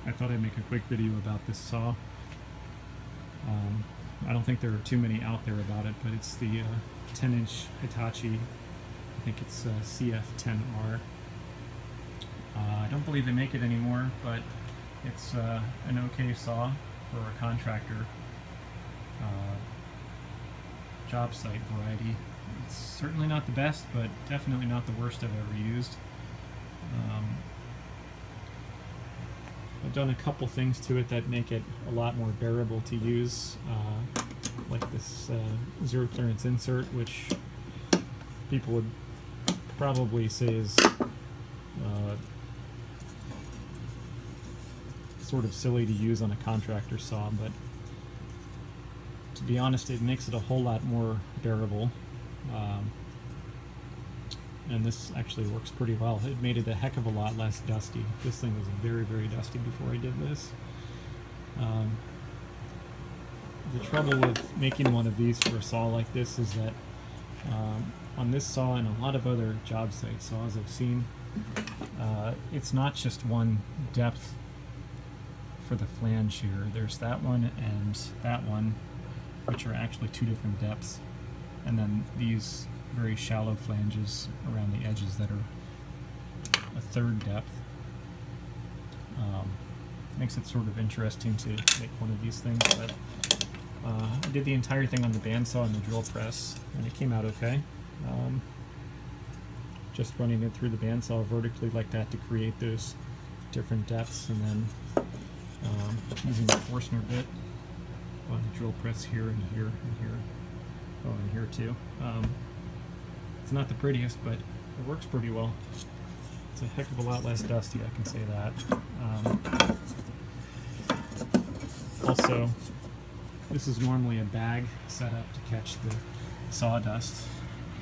I thought I'd make a quick video about this saw. I don't think there are too many out there about it, but it's the 10-inch Hitachi, I think it's CF-10R. I don't believe they make it anymore, but it's an okay saw for a contractor job site variety. It's certainly not the best, but definitely not the worst I've ever used. I've done a couple things to it that make it a lot more bearable to use, like this zero clearance insert, which people would probably say is sort of silly to use on a contractor saw, but to be honest, it makes it a whole lot more bearable. And this actually works pretty well. It made it a heck of a lot less dusty. This thing was very, very dusty before I did this. The trouble with making one of these for a saw like this is that on this saw and a lot of other job site saws I've seen, it's not just one depth for the flange here. There's that one and that one, which are actually two different depths, and then these very shallow flanges around the edges that are a third depth. Makes it sort of interesting to make one of these things, but I did the entire thing on the bandsaw and the drill press, and it came out okay. Just running it through the bandsaw vertically like that to create those different depths, and then using the Forstner bit on the drill press here and here and here. Oh, and here too. It's not the prettiest, but it works pretty well. It's a heck of a lot less dusty, I can say that. Also, this is normally a bag set up to catch the sawdust,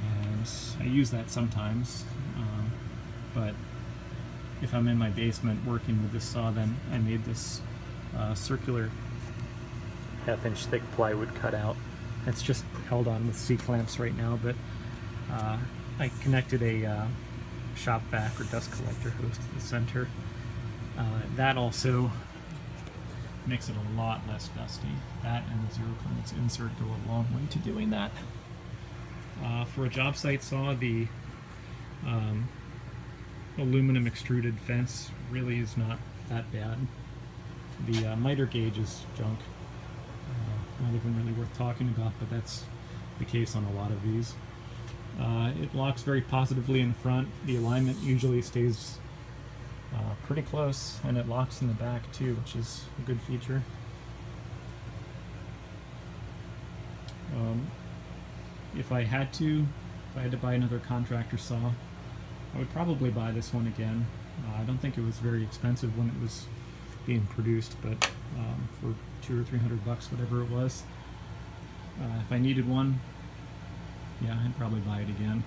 and I use that sometimes, but if I'm in my basement working with this saw, then I made this circular half-inch thick plywood cutout. It's just held on with C-clamps right now, but I connected a shop vac or dust collector hose to the center. That also makes it a lot less dusty. That and the zero clearance insert go a long way to doing that. For a job site saw, the aluminum extruded fence really is not that bad. The miter gauge is junk. Not even really worth talking about, but that's the case on a lot of these. It locks very positively in the front. The alignment usually stays pretty close, and it locks in the back too, which is a good feature. If I had to buy another contractor saw, I would probably buy this one again. I don't think it was very expensive when it was being produced, but for $200 or $300, whatever it was, if I needed one, yeah, I'd probably buy it again.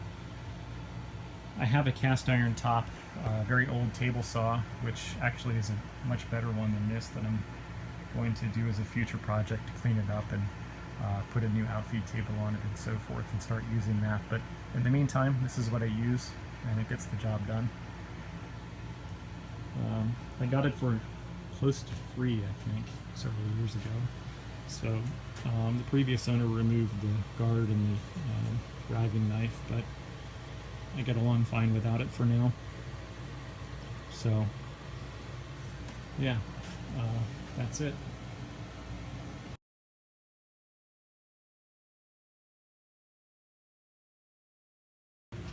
I have a cast iron top, very old table saw, which actually is a much better one than this, that I'm going to do as a future project to clean it up and put a new outfeed table on it and so forth, and start using that. But in the meantime, this is what I use, and it gets the job done. I got it for close to free, I think, several years ago. So the previous owner removed the guard and the driving knife, but I get along fine without it for now. So yeah, that's it.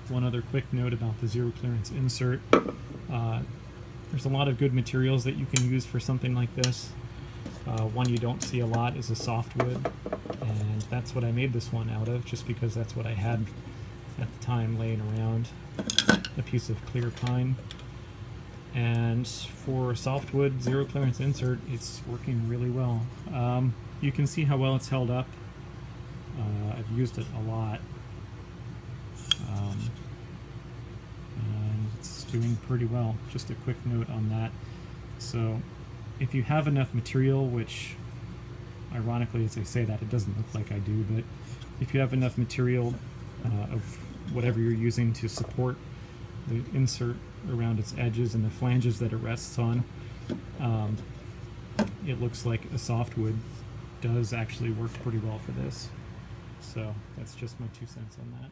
One other quick note about the zero clearance insert. There's a lot of good materials that you can use for something like this. One you don't see a lot is a softwood, and that's what I made this one out of, just because that's what I had at the time laying around, a piece of clear pine. And for softwood zero clearance insert, it's working really well. You can see how well it's held up. I've used it a lot, and it's doing pretty well. Just a quick note on that. So if you have enough material, which ironically as I say that, it doesn't look like I do, but if you have enough material of whatever you're using to support the insert around its edges and the flanges that it rests on, um, it looks like a softwood does actually work pretty well for this. So that's just my 2 cents on that.